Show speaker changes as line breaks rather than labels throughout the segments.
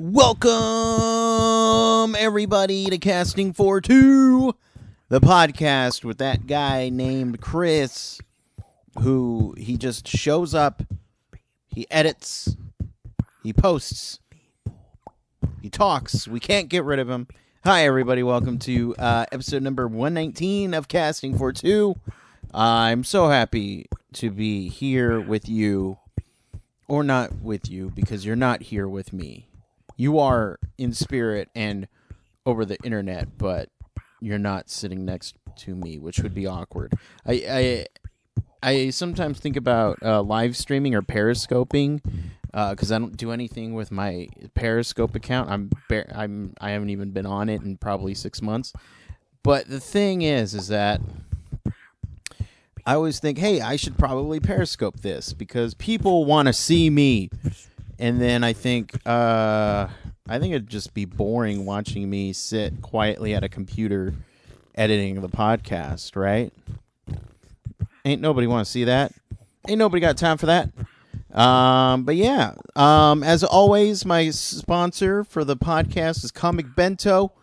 Welcome, everybody, to Casting for Two, the podcast with that guy named Chris, who he just shows up, he edits, he posts, he talks. We can't get rid of him. Hi, everybody. Welcome to episode number 119 of Casting for Two. I'm so happy to be here with you, or not with you, because you're not here with me. You are in spirit and over the internet, but you're not sitting next to me, which would be awkward. I sometimes think about live streaming or periscoping because I don't do anything with my Periscope account. I haven't even been on it in probably 6 months. But the thing is that I always think, hey, I should probably Periscope this because people want to see me. And then I think it'd just be boring watching me sit quietly at a computer editing the podcast, right? Ain't nobody want to see that. Ain't nobody got time for that. But yeah, as always, my sponsor for the podcast is Comic Bento.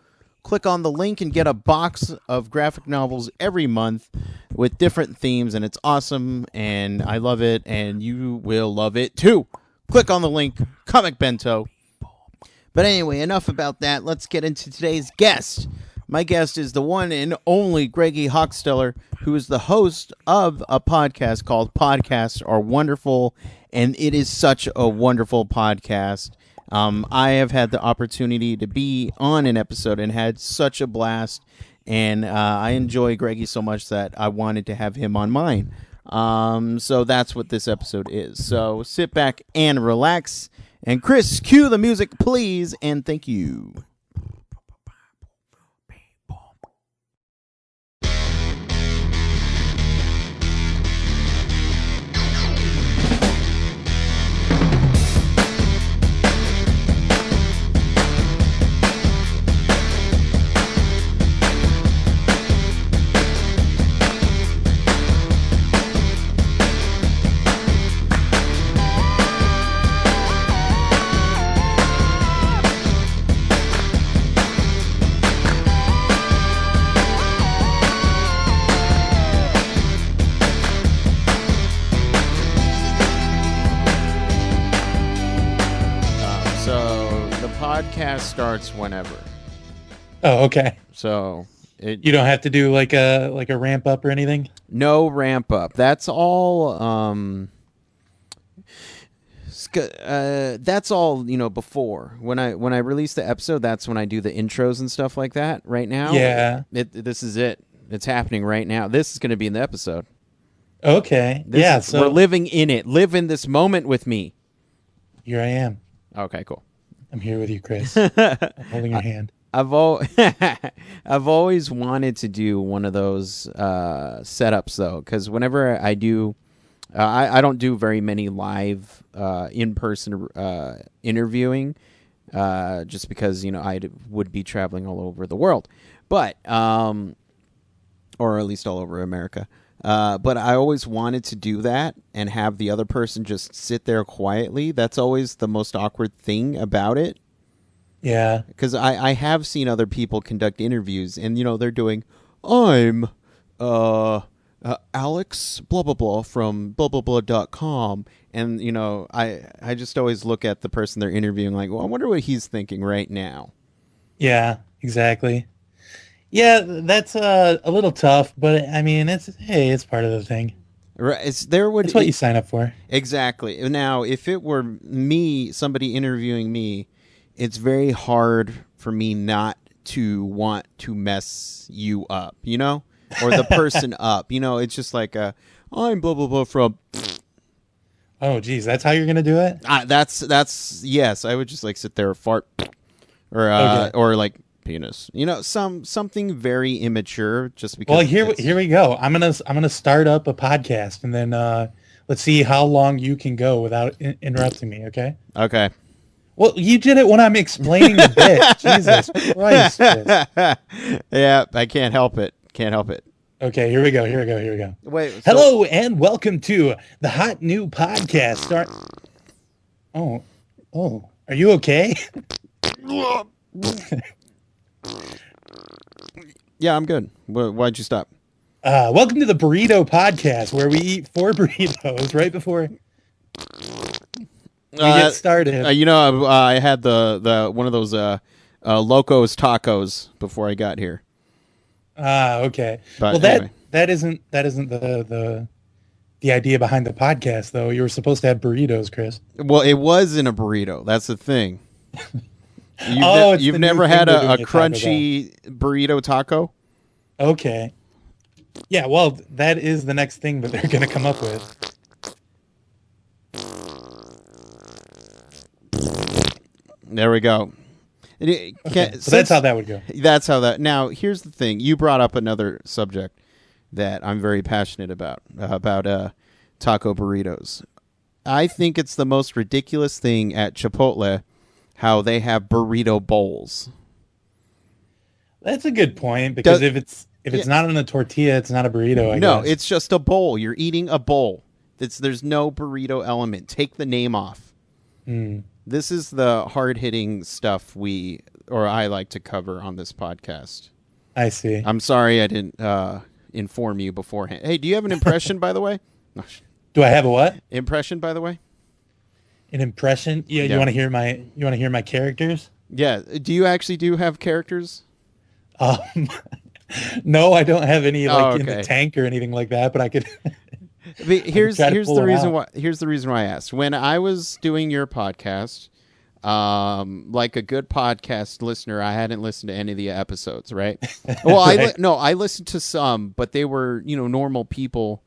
Click on the link and get a box of graphic novels every month with different themes, and it's awesome, and I love it, and you will love it too. Click on the link, Comic Bento. But anyway, enough about that. Let's get into today's guest. My guest is the one and only Greggy Hockstetler, who is the host of a podcast called Podcasts Are Wonderful, and it is such a wonderful podcast. I have had the opportunity to be on an episode and had such a blast, and I enjoy Greggy so much that I wanted to have him on mine. So that's what this episode is. So sit back and relax. And Chris, cue the music, please, and thank you. Podcast starts whenever.
Oh, okay.
So
you don't have to do like a ramp up or anything?
No ramp up. That's all that's all, before. When I release the episode, that's when I do the intros and stuff like that. Right now,
yeah.
This is it. It's happening right now. This is going to be in the episode.
Okay.
So we're living in it. Live in this moment with me.
Here I am.
Okay, cool.
I'm here with you, Chris. I'm holding your hand.
I've always wanted to do one of those setups, though, because whenever I do, I don't do very many live in-person interviewing, just because, I would be traveling all over the world, but or at least all over America. But I always wanted to do that and have the other person just sit there quietly. That's always the most awkward thing about it.
Yeah.
Because I have seen other people conduct interviews and, they're doing, I'm Alex blah, blah, blah from blah, blah, blah.com. And, I just always look at the person they're interviewing like, well, I wonder what he's thinking right now.
Yeah, exactly. Yeah, that's a little tough, but I mean, it's part of the thing.
Right, it's what
you sign up for.
Exactly. Now, if it were me, somebody interviewing me, it's very hard for me not to want to mess you up, or the person up. It's just like I'm blah blah blah from.
Oh, geez, that's how you're gonna do it?
That's yes. I would just like sit there, fart, or okay. Or like. Penis, something very immature. Just because.
Well, here we go. I'm gonna start up a podcast, and then let's see how long you can go without interrupting me. Okay.
Okay.
Well, you did it when I'm explaining the bit. Jesus Christ.
Yeah, I can't help it.
Okay, here we go.
Wait.
Hello and welcome to the hot new podcast. Oh, are you okay?
Yeah, I'm good. Why'd you stop?
Welcome to the Burrito Podcast, where we eat 4 burritos right before we get started.
I had the one of those Locos tacos before I got here.
Okay.
But
Well,
anyway.
that isn't the idea behind the podcast, though. You were supposed to have burritos, Chris.
Well, it was in a burrito. That's the thing. You've
It's the new
never
thing
had
they're
a
doing at Taco
crunchy burrito taco?
Okay. Yeah, well, that is the next thing that they're going to come up with.
There we go.
Okay, so that's how that would go.
That's how that. Now, here's the thing. You brought up another subject that I'm very passionate about taco burritos. I think it's the most ridiculous thing at Chipotle how they have burrito bowls.
That's a good point, because if it's not on a tortilla, it's not a burrito, I guess.
It's just a bowl. You're eating a bowl. There's no burrito element. Take the name off. This is the hard-hitting stuff I like to cover on this podcast.
I see.
I'm sorry I didn't inform you beforehand. Hey, do you have an impression, by the way?
Do I have a what?
Impression, by the way?
An impression? Yeah. You want to hear my characters?
Yeah. Do you actually have characters?
No, I don't have any in
okay.
the tank or anything like that, but I could.
Here's the reason why I asked. When I was doing your podcast, like a good podcast listener, I hadn't listened to any of the episodes, right? Well,
Right.
I listened to some, but they were, normal people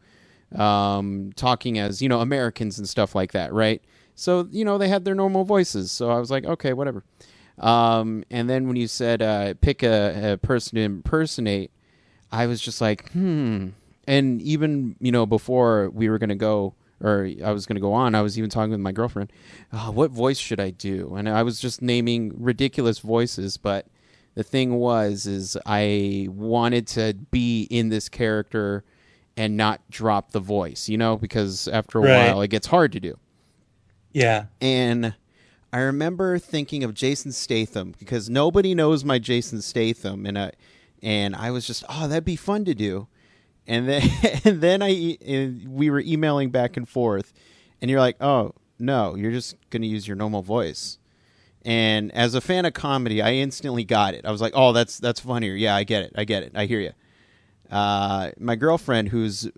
talking as, Americans and stuff like that, right? So, they had their normal voices. So I was like, okay, whatever. And then when you said pick a person to impersonate, I was just like, And even, before we were going to go, or I was going to go on, I was even talking with my girlfriend, what voice should I do? And I was just naming ridiculous voices, but the thing is I wanted to be in this character and not drop the voice, because after a while it gets hard to do.
Yeah.
And I remember thinking of Jason Statham, because nobody knows my Jason Statham, and I was just, that'd be fun to do. And then we were emailing back and forth, and you're like, oh, no, you're just going to use your normal voice. And as a fan of comedy, I instantly got it. I was like, oh, that's funnier. Yeah, I get it. I hear you. My girlfriend, who's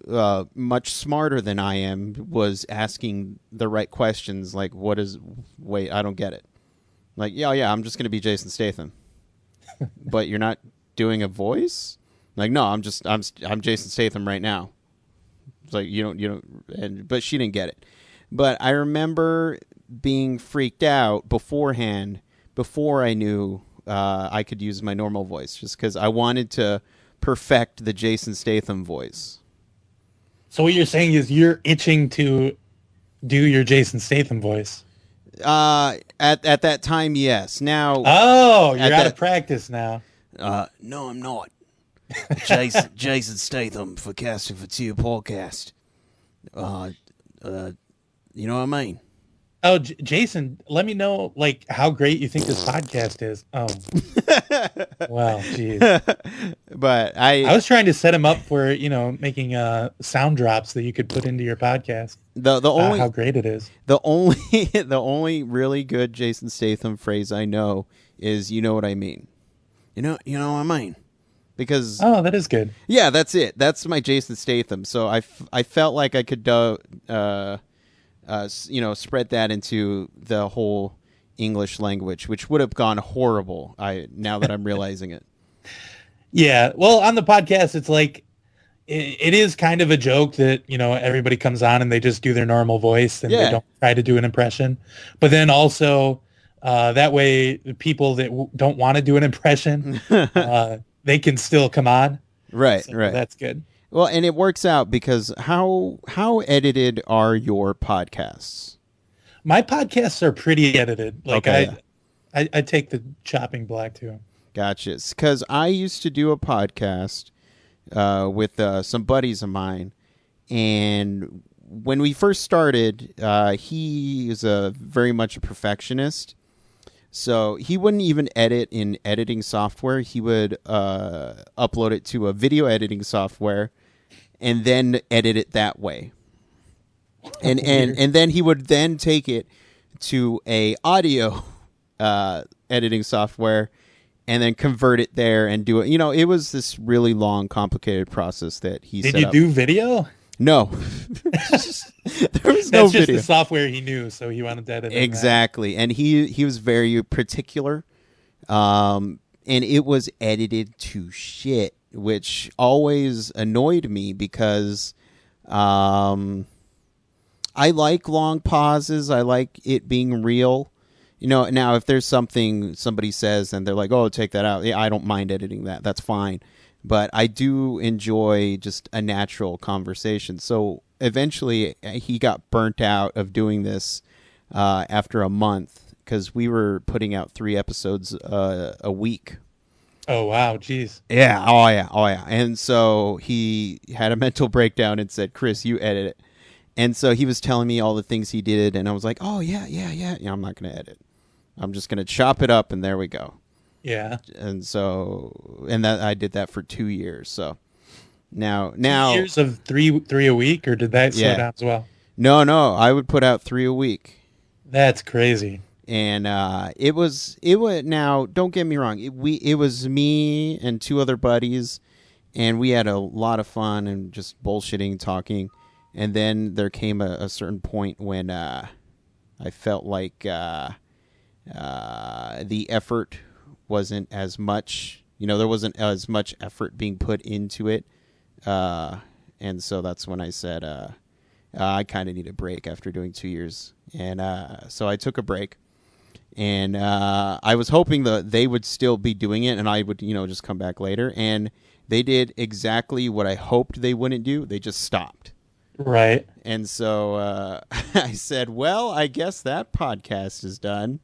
much smarter than I am, was asking the right questions, like, wait, I don't get it. Like, yeah, I'm just going to be Jason Statham. But you're not doing a voice? Like, no, I'm Jason Statham right now. It's like, you don't, but she didn't get it. But I remember being freaked out beforehand, before I knew I could use my normal voice, just because I wanted to perfect the Jason Statham voice.
So what you're saying is you're itching to do your Jason Statham voice.
At that time, yes. Now,
you're out of practice now.
No, I'm not. Jason Statham for Casting for Two podcast. You know what I mean?
Oh, Jason, let me know how great you think this podcast is. Oh, wow, jeez.
But I
was trying to set him up for making sound drops that you could put into your podcast.
The only
how great it is.
The only really good Jason Statham phrase I know is, you know what I mean. You know what I mean. Because
that is good.
Yeah, that's it. That's my Jason Statham. So I felt like I could spread that into the whole English language, which would have gone horrible. Now that I'm realizing it.
Yeah, well, on the podcast, it's like it is kind of a joke that everybody comes on and they just do their normal voice and they don't try to do an impression. But then also that way, the people that don't want to do an impression. They can still come on.
Right,
so
right.
That's good.
Well, and it works out because how edited are your podcasts?
My podcasts are pretty edited.
Okay.
I take the chopping block too.
Gotcha. Because I used to do a podcast with some buddies of mine, and when we first started, he is very much a perfectionist. So he wouldn't even edit in editing software. He would upload it to a video editing software and then edit it that way. And then he would then take it to a audio editing software and then convert it there and do it. You know, it was this really long, complicated process that he set
Did you
up.
do video?
No. There was
That's
no
just
video.
the software he knew, so he wanted to edit it.
Exactly. And he was very particular. And it was edited to shit, which always annoyed me because I like long pauses. I like it being real. You know, now if there's something somebody says and they're like, "Oh, take that out." Yeah, I don't mind editing that. That's fine. But I do enjoy just a natural conversation. So eventually he got burnt out of doing this after a month because we were putting out 3 episodes a week.
Oh, wow. Jeez.
Yeah. Oh, yeah. Oh, yeah. And so he had a mental breakdown and said, "Chris, you edit it." And so he was telling me all the things he did. And I was like, "Oh, yeah. I'm not going to edit. I'm just going to chop it up. And there we go."
Yeah.
And so, and that I did that for 2 years. So now
2 years of three a week, or did that slow down as well?
No, I would put out 3 a week.
That's crazy.
And it was now. Don't get me wrong. It was me and 2 other buddies, and we had a lot of fun and just bullshitting, talking. And then there came a certain point when I felt like the effort wasn't as much. You know, there wasn't as much effort being put into it, and so that's when I said I kind of need a break after doing 2 years, and so I took a break. And I was hoping that they would still be doing it, and I would, just come back later. And they did exactly what I hoped they wouldn't do. They just stopped.
Right.
And so I said, well, I guess that podcast is done.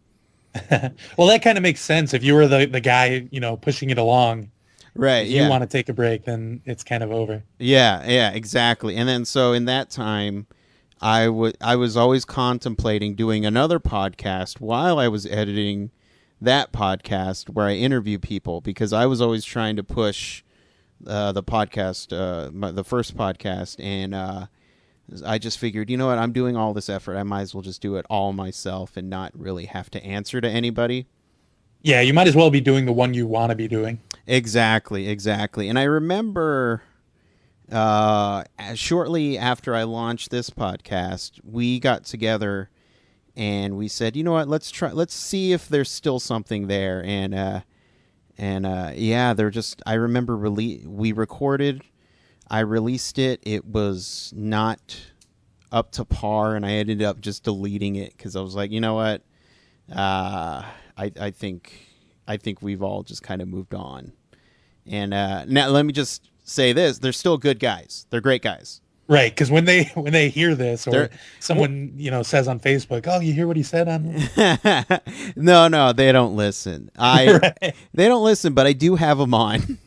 Well, that kind of makes sense. If you were the guy, pushing it along,
right?
If you want to take a break, then it's kind of over.
Yeah, exactly. And then so in that time, I was always contemplating doing another podcast while I was editing that podcast where I interview people, because I was always trying to push the podcast, the first podcast, and I just figured, you know what, I'm doing all this effort, I might as well just do it all myself and not really have to answer to anybody.
Yeah, you might as well be doing the one you want to be doing. Exactly.
And I remember shortly after I launched this podcast, we got together and we said, you know what, let's see if there's still something there. And they're just, I remember we recorded, I released it. It was not up to par, and I ended up just deleting it because I was like, you know what, I think we've all just kind of moved on. And now let me just say this: they're still good guys. They're great guys.
Right, because when they hear this, or someone says on Facebook, "Oh, you hear what he said on?"
No, they don't listen.
Right.
They don't listen, but I do have them on.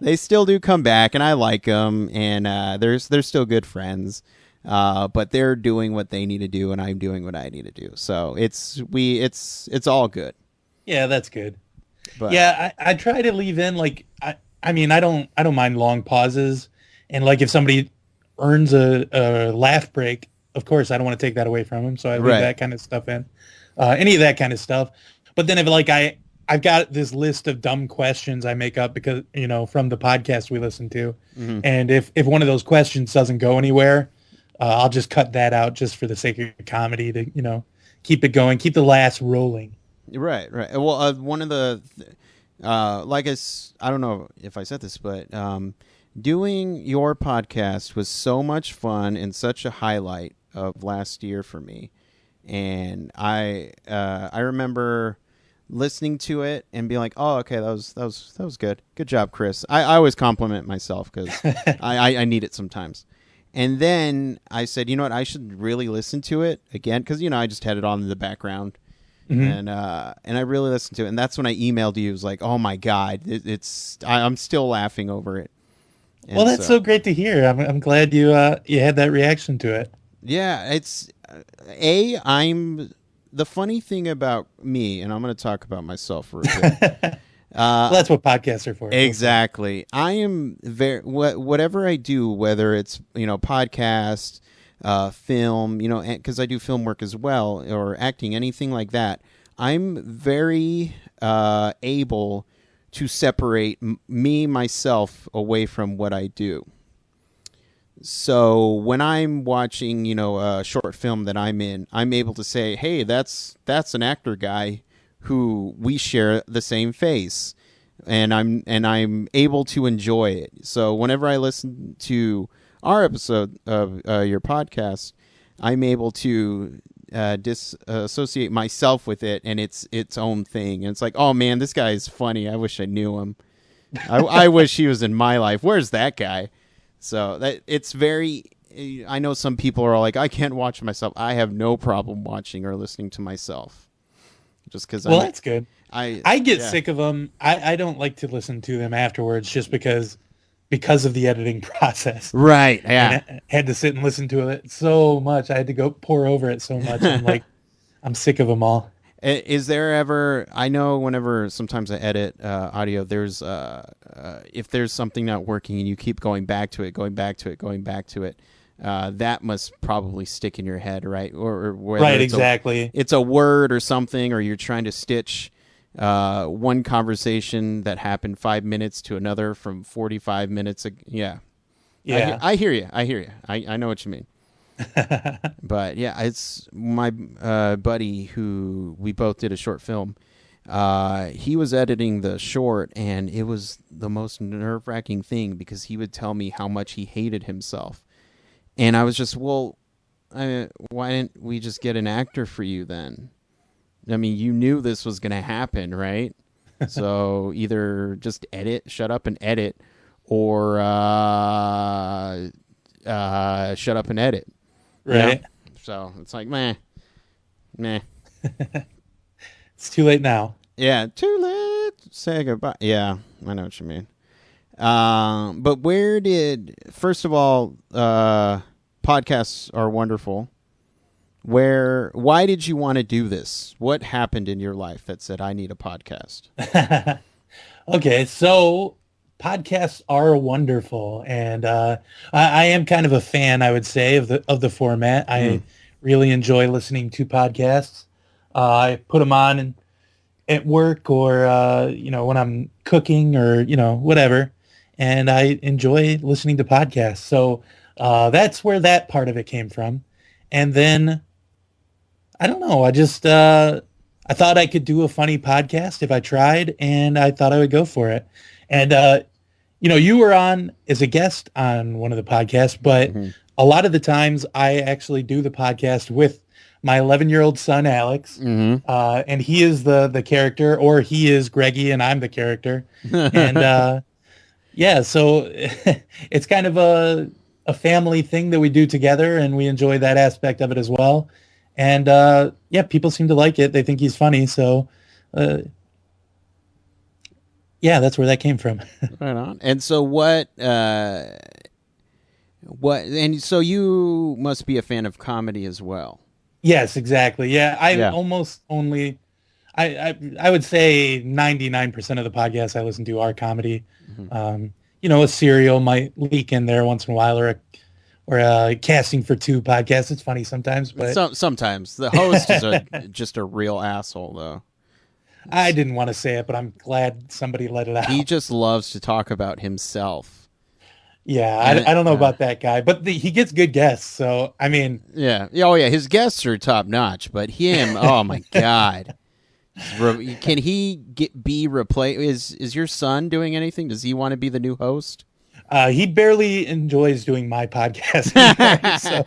They still do come back, and I like them, and they're still good friends. But they're doing what they need to do, and I'm doing what I need to do. So it's all good.
Yeah, that's good.
But
yeah, I try to leave in I mean I don't mind long pauses, and if somebody earns a laugh break, of course I don't want to take that away from them, so I leave that kind of stuff in, any of that kind of stuff. But then if I've got this list of dumb questions I make up because from the podcast we listen to, and if one of those questions doesn't go anywhere, I'll just cut that out just for the sake of comedy to keep it going, keep the laughs rolling.
Right. Well, one of the I don't know if I said this, but doing your podcast was so much fun and such a highlight of last year for me. And I remember listening to it and being like, "Oh, okay, that was good. Good job, Chris." I always compliment myself because I need it sometimes. And then I said, you know what, I should really listen to it again because I just had it on in the background. And I really listened to it, and that's when I emailed you. It was like, oh my God, I'm still laughing over it. And
well, that's so great to hear. I'm glad you had that reaction to it.
Yeah, it's the funny thing about me, and I'm going to talk about myself for a bit.
Well, that's what podcasts are for.
Exactly. I am whatever I do, whether it's podcast, film, because I do film work as well, or acting, anything like that. I'm very able to separate myself away from what I do. So when I'm watching, a short film that I'm in, I'm able to say, "Hey, that's an actor guy who we share the same face," and I'm able to enjoy it. So whenever I listen to our episode of your podcast, I'm able to disassociate myself with it, and it's its own thing. And it's like, oh man, this guy is funny. I wish I knew him. I wish he was in my life. Where's that guy? So that it's very. I know some people are like, I can't watch myself. I have no problem watching or listening to myself, just because.
Well, that's good. I get
yeah.
sick of them. I don't like to listen to them afterwards, just because of the editing process.
Right. Yeah.
And I had to sit and listen to it so much. I had to go pour over it so much. I'm like, I'm sick of them all.
Is there ever? I know whenever sometimes I edit audio, there's if there's something not working and you keep going back to it, that must probably stick in your head, right? Or whether
right, exactly.
It's a word or something, or you're trying to stitch one conversation that happened 5 minutes to another from 45 minutes. Yeah. I hear you. I know what you mean. But yeah, it's my buddy who we both did a short film. He was editing the short, and it was the most nerve-wracking thing because he would tell me how much he hated himself. And I was just, why didn't we just get an actor for you then? I mean, you knew this was going to happen, right? So either just shut up and edit, or shut up and edit.
Right.
So it's like, meh.
It's too late now.
Yeah, too late. Say goodbye. Yeah, I know what you mean. But first of all, podcasts are wonderful. Why did you want to do this? What happened in your life that said, I need a podcast?
Okay, so podcasts are wonderful, and I am kind of a fan, I would say, of the format. I really enjoy listening to podcasts. I put them on at work, or when I'm cooking, or whatever, and I enjoy listening to podcasts. So that's where that part of it came from. And then I don't know. I just I thought I could do a funny podcast if I tried, and I thought I would go for it. And you were on as a guest on one of the podcasts, but a lot of the times I actually do the podcast with my 11-year-old son, Alex, and he is the character, or he is Greggy and I'm the character. And yeah, so it's kind of a family thing that we do together, and we enjoy that aspect of it as well. And yeah, people seem to like it. They think he's funny. So yeah, that's where that came from.
Right on. And so what, and so you must be a fan of comedy as well.
Yes, exactly. Yeah, almost only, I would say 99% of the podcasts I listen to are comedy. A serial might leak in there once in a while, or Casting for Two podcast. It's funny sometimes, but
sometimes the host is just a real asshole, though.
I didn't want to say it, but I'm glad somebody let it out.
He just loves to talk about himself.
Yeah, I don't know about that guy, but he gets good guests. So I mean,
yeah, his guests are top notch, but him, oh my god, can he be replaced? Is your son doing anything? Does he want to be the new host?
He barely enjoys doing my podcast anymore, so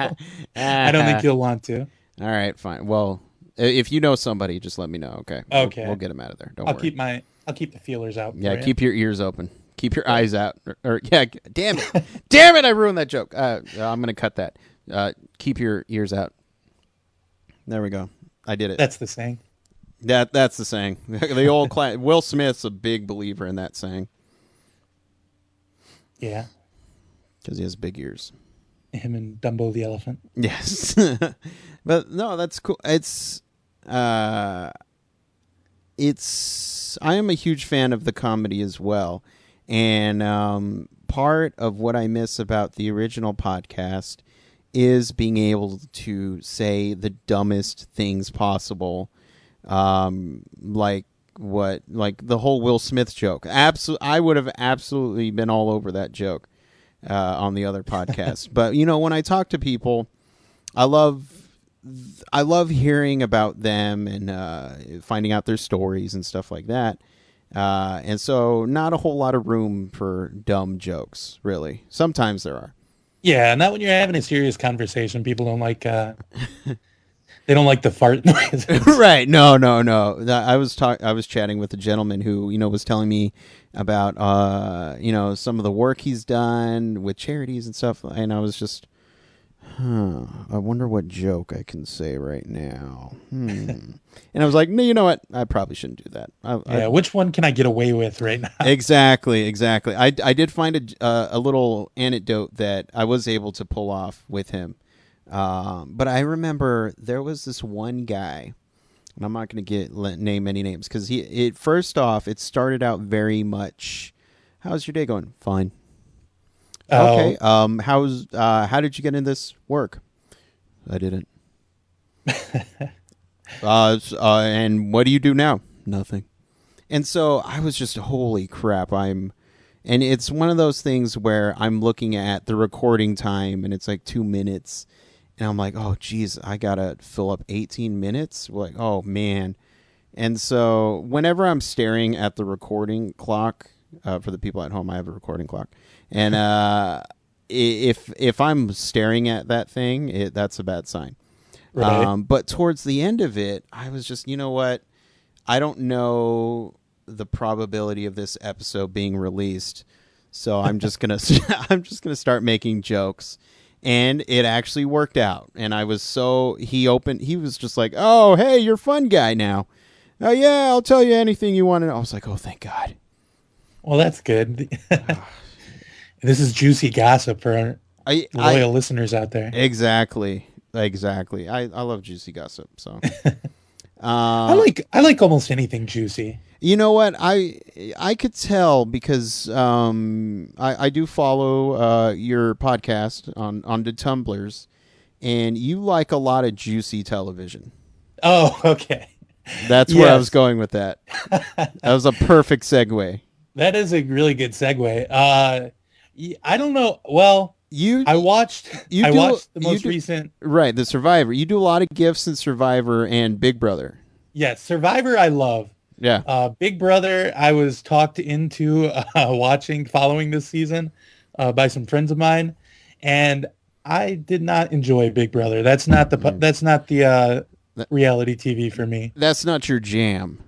I don't think he'll want to.
All right, fine. Well, if you know somebody, just let me know. Okay.
Okay.
We'll get him out of there. Don't worry.
I'll keep the feelers out.
Yeah. Keep your ears open. Keep your eyes out. Or yeah. Damn it! I ruined that joke. I'm gonna cut that. Keep your ears out. There we go. I did it.
That's the saying.
That's the saying. The old Will Smith's a big believer in that saying.
Yeah.
Because he has big ears.
Him and Dumbo the elephant.
Yes. But no, that's cool. It's I am a huge fan of the comedy as well. And part of what I miss about the original podcast is being able to say the dumbest things possible. Like the whole Will Smith joke. I would have absolutely been all over that joke on the other podcast. But when I talk to people, I love hearing about them and finding out their stories and stuff like that. And so not a whole lot of room for dumb jokes, really. Sometimes there are.
Yeah, not when you're having a serious conversation. People don't like they don't like the fart noises.
Right. No. I was chatting with a gentleman who, was telling me about some of the work he's done with charities and stuff, and I was just I wonder what joke I can say right now. And I was like, no, you know what? I probably shouldn't do that.
Which one can I get away with right now?
Exactly. I did find a little anecdote that I was able to pull off with him. But I remember there was this one guy, and I'm not going to name any names because first off, it started out very much, how's your day going? Fine. Okay. How did you get in this work? I didn't. And what do you do now? Nothing. And so I was just, holy crap. And it's one of those things where I'm looking at the recording time and it's like 2 minutes. And I'm like, oh, geez, I got to fill up 18 minutes? Like, oh, man. And so whenever I'm staring at the recording clock, for the people at home, I have a recording clock. And if I'm staring at that thing, that's a bad sign.
Right.
But towards the end of it, I was just, you know what? I don't know the probability of this episode being released, so I'm just gonna start making jokes. And it actually worked out. And he was just like, oh, hey, you're a fun guy now. Oh, yeah, I'll tell you anything you want to know. I was like, oh, thank God.
Well, that's good. This is juicy gossip for our loyal listeners out there.
Exactly. I love juicy gossip. So
I like almost anything juicy.
You know what? I could tell because I do follow your podcast on the Tumblrs, and you like a lot of juicy television.
Oh, okay.
That's where I was going with that. That was a perfect segue.
That is a really good segue. I don't know. Well, I watched the most recent.
Right, the Survivor. You do a lot of gifts in Survivor and Big Brother.
Yes, Survivor I love.
Yeah.
Big Brother I was talked into following this season by some friends of mine, and I did not enjoy Big Brother. That's not the reality TV for me.
That's not your jam.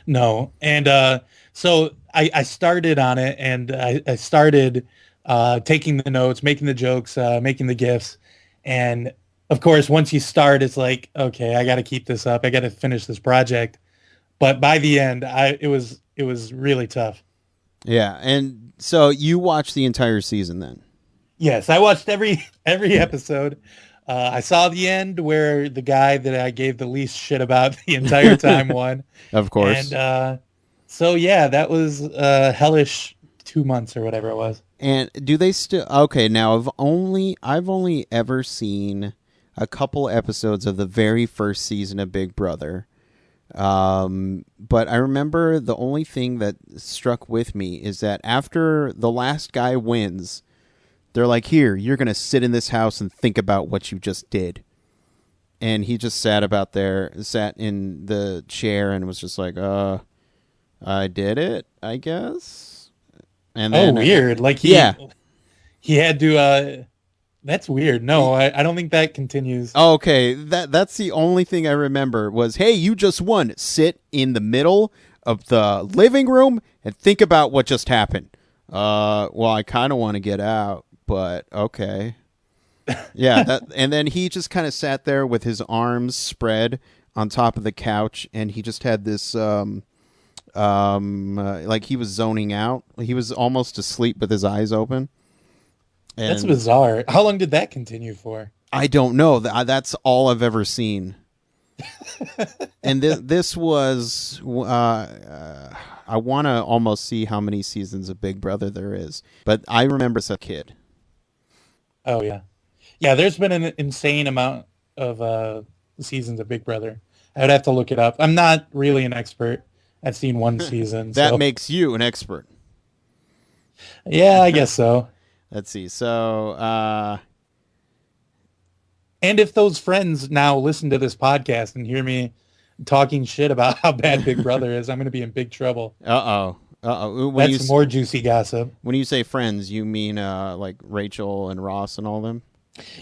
No. And so I started on it, and I started taking the notes, making the jokes, making the gifs. And of course, once you start, it's like, okay, I got to keep this up. I got to finish this project. But by the end, it was really tough.
Yeah. And so you watched the entire season then?
Yes, I watched every episode. I saw the end where the guy that I gave the least shit about the entire time won.
Of course.
And so, yeah, that was hellish 2 months or whatever it was.
And do they still... Okay, now I've only ever seen a couple episodes of the very first season of Big Brother. But I remember the only thing that struck with me is that after the last guy wins, they're like, here, you're going to sit in this house and think about what you just did. And he just sat in the chair and was just like, I did it, I guess. And then,
weird. Like he had to, that's weird. No, I don't think that continues.
Okay, that's the only thing I remember was, hey, you just won. Sit in the middle of the living room and think about what just happened. Well, I kind of want to get out, but okay. Yeah, and then he just kind of sat there with his arms spread on top of the couch, and he just had this, like he was zoning out. He was almost asleep with his eyes open. And
that's bizarre. How long did that continue for?
I don't know. That's all I've ever seen. And this was, I want to almost see how many seasons of Big Brother there is, but I remember as a kid.
Oh yeah, yeah. There's been an insane amount of seasons of Big Brother. I would have to look it up. I'm not really an expert. I've seen one season,
That
so
makes you an expert.
yeah, I guess so.
Let's see. So,
And if those friends now listen to this podcast and hear me talking shit about how bad Big Brother is, I'm going to be in big trouble.
uh-oh.
That's more juicy gossip.
When you say friends, you mean like Rachel and Ross and all them?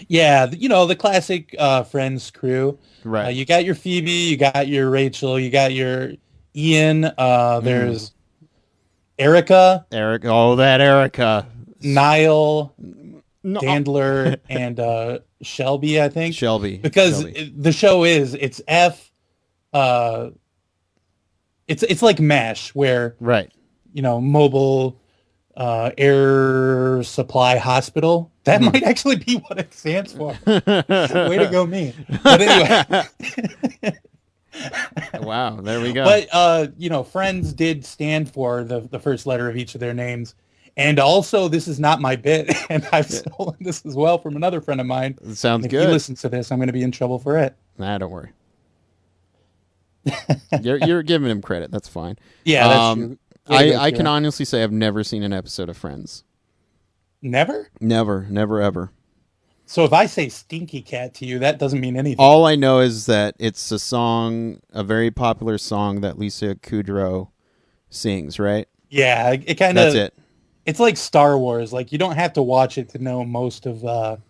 Yeah, the classic Friends crew.
Right.
You got your Phoebe, you got your Rachel, you got your Ian. There's Erica.
Oh, that Erica.
Niall,
No.
Dandler, and Shelby, I think.
Shelby.
Because the show it's F. It's like MASH, where
right.
Mobile Air Supply Hospital. That might actually be what it stands for. Way to go, me. But anyway.
Wow, there we go.
But Friends did stand for the first letter of each of their names. And also, this is not my bit, and I've stolen this as well from another friend of mine.
It sounds
if
good.
If he listens to this, I'm going to be in trouble for it.
Nah, don't worry. you're giving him credit. That's fine.
Yeah, that's true.
I can honestly say I've never seen an episode of Friends.
Never?
Never, ever.
So if I say Stinky Cat to you, that doesn't mean anything.
All I know is that it's a song, a very popular song that Lisa Kudrow sings, right?
Yeah, it kind of...
That's it.
It's like Star Wars. Like, you don't have to watch it to know most of the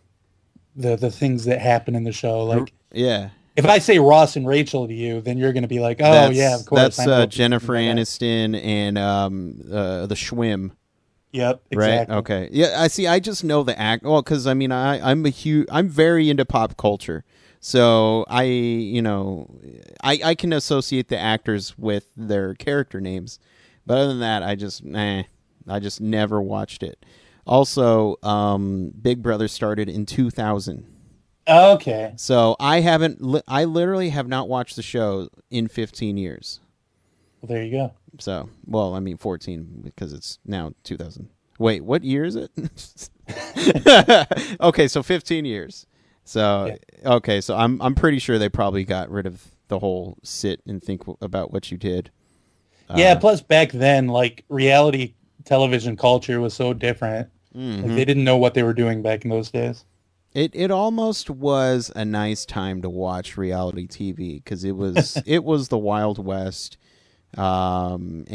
things that happen in the show. Like,
yeah.
If I say Ross and Rachel to you, then you're going to be like, oh, yeah, of course.
That's Jennifer Aniston and the Schwim.
Yep, exactly.
Right? Okay. Yeah, I just know the act. Well, because, I mean, I'm very into pop culture. So I can associate the actors with their character names. But other than that, I just never watched it. Also, Big Brother started in 2000.
Okay.
So I literally have not watched the show in 15 years.
Well, there you go.
So, 14 because it's now 2000. Wait, what year is it? Okay, so 15 years. So, yeah. Okay, so I'm pretty sure they probably got rid of the whole sit and think about what you did.
Yeah, plus back then, like, reality television culture was so different.
Mm-hmm.
Like, they didn't know what they were doing back in those days.
It almost was a nice time to watch reality TV because it was the Wild West, and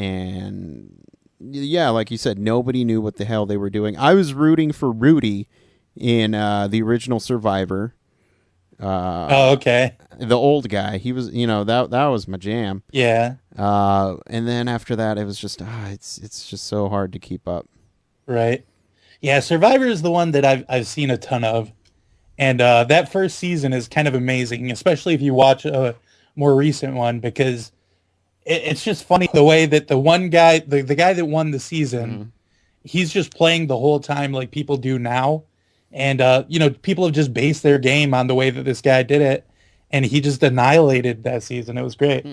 yeah, like you said, nobody knew what the hell they were doing. I was rooting for Rudy in the original Survivor.
Okay.
The old guy, he was, that was my jam.
Yeah.
And then after that, it was just it's just so hard to keep up.
Right. Yeah, Survivor is the one that I've seen a ton of. And that first season is kind of amazing, especially if you watch a more recent one, because it's just funny the way that the one guy, the guy that won the season, he's just playing the whole time like people do now. And, people have just based their game on the way that this guy did it. And he just annihilated that season. It was great.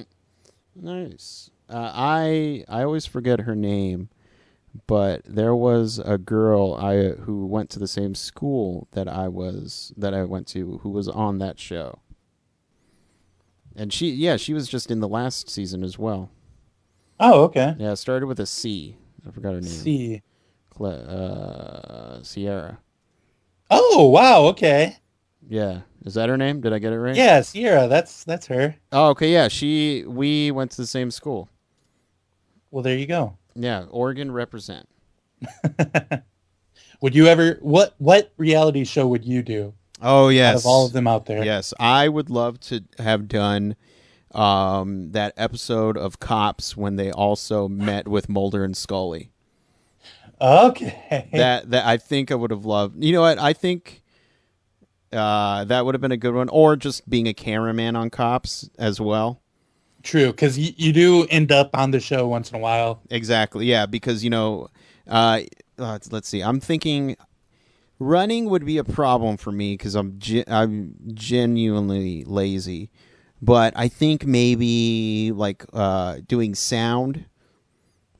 Nice. I always forget her name. But there was a girl who went to the same school that I went to who was on that show. And she was just in the last season as well.
Oh, okay.
Yeah, it started with a C. I forgot her name.
C.
Sierra.
Oh, wow, okay.
Yeah. Is that her name? Did I get it right?
Yeah, Sierra, that's her.
Oh, okay, yeah. We went to the same school.
Well, there you go.
Yeah, Oregon represent.
Would you ever what reality show would you do?
Oh, yes.
Out of all of them out there.
Yes, I would love to have done that episode of Cops when they also met with Mulder and Scully.
Okay.
That I think I would have loved. You know what? I think that would have been a good one, or just being a cameraman on Cops as well.
True, because you do end up on the show once in a while.
Exactly, yeah, because, let's see. I'm thinking running would be a problem for me because I'm genuinely lazy. but I think maybe like doing sound,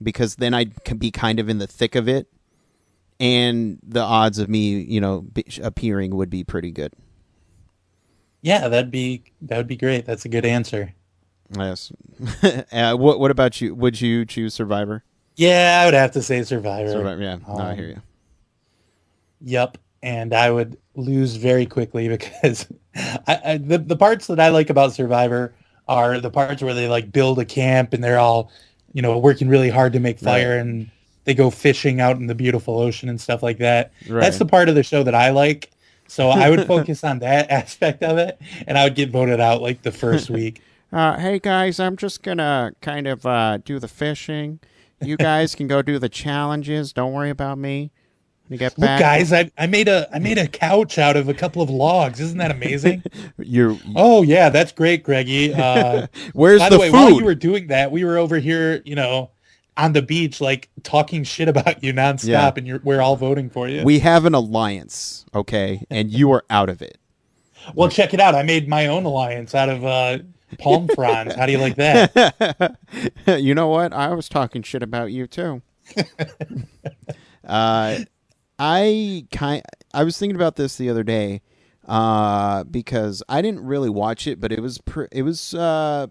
because then I'd be kind of in the thick of it, and the odds of me, appearing would be pretty good.
Yeah, that would be great. That's a good answer.
Yes. What about you? Would you choose Survivor?
Yeah, I would have to say Survivor.
Survivor, yeah. No, I hear you.
Yep, and I would lose very quickly because the parts that I like about Survivor are the parts where they like build a camp and they're all, working really hard to make fire, and they go fishing out in the beautiful ocean and stuff like that. Right. That's the part of the show that I like. So I would focus on that aspect of it, and I would get voted out like the first week.
Hey guys, I'm just gonna kind of do the fishing. You guys can go do the challenges. Don't worry about me. You get back.
Look, guys, I made a couch out of a couple of logs. Isn't that amazing? Oh yeah, that's great, Greggy.
Where's
by the way, food? While you were doing that, we were over here, on the beach, like talking shit about you nonstop, and we're all voting for you.
We have an alliance, okay, and you are out of it.
Well, check it out. I made my own alliance out of palm fronds. How do you like that?
You know what? I was talking shit about you too. I was thinking about this the other day because I didn't really watch it, but it was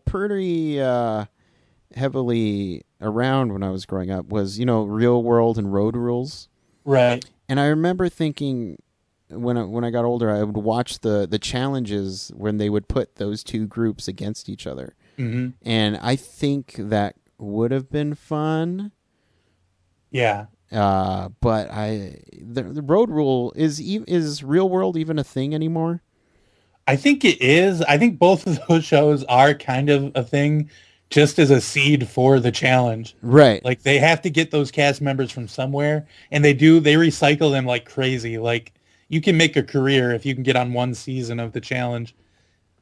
pretty heavily around when I was growing up. Was Real World and Road Rules,
right?
And I remember thinking when I got older, I would watch the challenges when they would put those two groups against each other, and I think that would have been fun.
Yeah.
But the road rule is Real World even a thing anymore?
I think it is. I think both of those shows are kind of a thing, just as a seed for the challenge.
Right.
Like they have to get those cast members from somewhere, and they recycle them like crazy. Like you can make a career if you can get on one season of the challenge.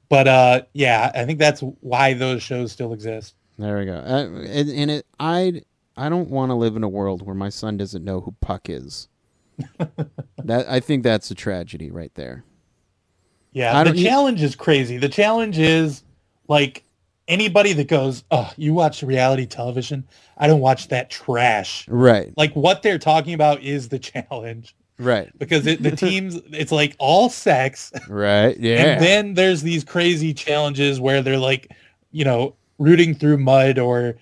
But yeah, I think that's why those shows still exist.
There we go. I don't want to live in a world where my son doesn't know who Puck is. I think that's a tragedy right there.
Yeah, the challenge is crazy. The challenge is like anybody that goes, "Oh, you watch reality television? I don't watch that trash."
Right.
Like what they're talking about is the challenge.
Right.
Because the teams, it's like all sex.
Right. Yeah.
And then there's these crazy challenges where they're like, rooting through mud or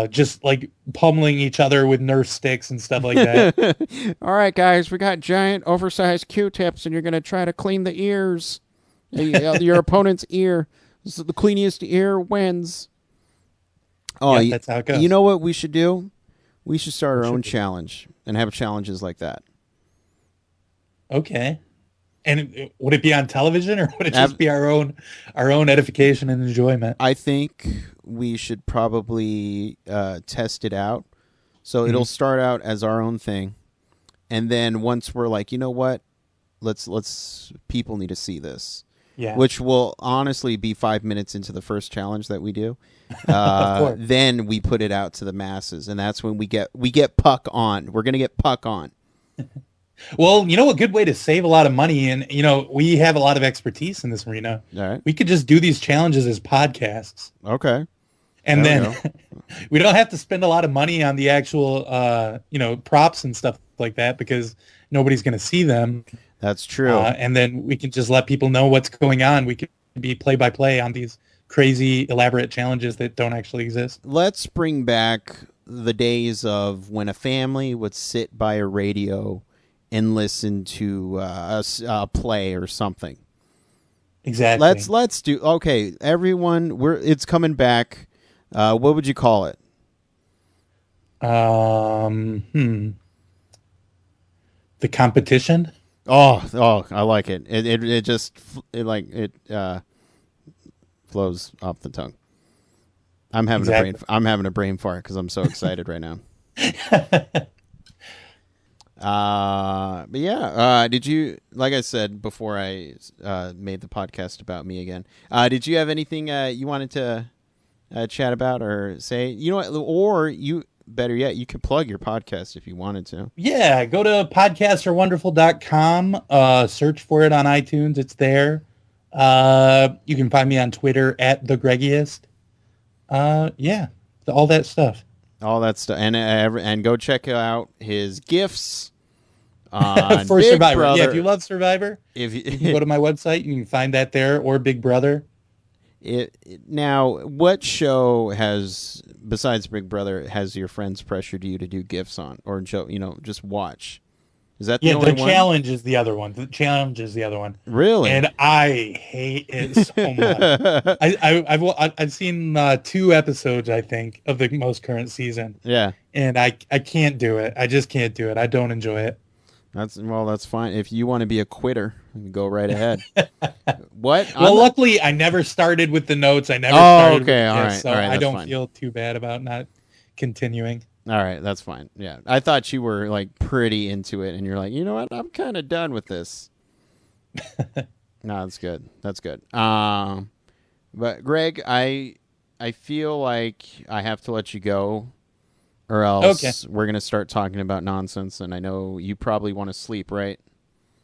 just like pummeling each other with Nerf sticks and stuff like that.
All right, guys, we got giant oversized Q-tips, and you're going to try to clean the ears. Your opponent's ear. This is the cleanest ear wins. Oh,
yeah, that's how it goes.
You know what we should do? We should start our own challenge and have challenges like that.
Okay. And would it be on television, or would it just be our own edification and enjoyment?
I think we should probably test it out. So it'll start out as our own thing, and then once we're like, you know what, let's people need to see this.
Yeah.
Which will honestly be 5 minutes into the first challenge that we do. Then we put it out to the masses, and that's when we get Puck on. We're gonna get Puck on.
Well, a good way to save a lot of money, and we have a lot of expertise in this arena.
All right.
We could just do these challenges as podcasts.
Okay.
And then we don't have to spend a lot of money on the actual, props and stuff like that because nobody's going to see them.
That's true.
And then we can just let people know what's going on. We could be play-by-play on these crazy, elaborate challenges that don't actually exist.
Let's bring back the days of when a family would sit by a radio and listen to a play or something.
Exactly.
Let's do. Okay, everyone, it's coming back. What would you call it?
The competition.
Oh, I like it. It just flows off the tongue. I'm having a brain fart because I'm so excited right now. But yeah, did you, like I said before I made the podcast about me again, did you have anything you wanted to chat about or say? You know what? Or better yet, you could plug your podcast if you wanted to.
Yeah, go to podcasterwonderful.com, search for it on iTunes. It's there. You can find me on Twitter at the Greggiest. Yeah, all that stuff.
All that stuff, and go check out his gifts on
For
Big
Survivor.
Brother.
Yeah, if you love Survivor, you can go to my website. You can find that there, or Big Brother.
Now, what show has, besides Big Brother, has your friends pressured you to do gifts on, or just watch? Is that the only one?
Challenge is the other one. The Challenge is the other one.
Really?
And I hate it so much. I've seen 2 episodes, I think, of the most current season.
Yeah.
And I can't do it. I just can't do it. I don't enjoy it.
That's fine. If you want to be a quitter, go right ahead. What?
Well, luckily, I never started with the notes. I never started with
all right.
So
all right,
I don't
fine.
feel too bad about not continuing.
All right, that's fine. Yeah, I thought you were like pretty into it, and you're like, you know what? I'm kind of done with this. No, that's good. That's good. But Greg, I feel like I have to let you go, or else we're gonna start talking about nonsense, and I know you probably want to sleep, right?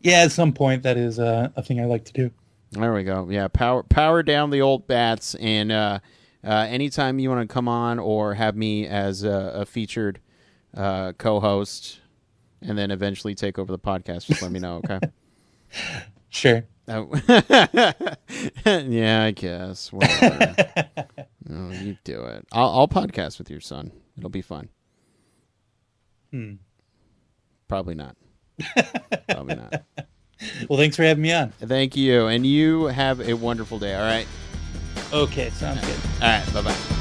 Yeah, at some point that is a thing I like to do.
There we go. Yeah, power down the old bats, and anytime you want to come on or have me as a featured co-host, and then eventually take over the podcast, just let me know, okay?
Sure.
Oh. Yeah, I guess. Whatever. No, you do it. I'll podcast with your son. It'll be fun. Probably not. Probably not.
Well, thanks for having me on.
Thank you. And you have a wonderful day, all right?
Okay, sounds good.
All right, bye-bye.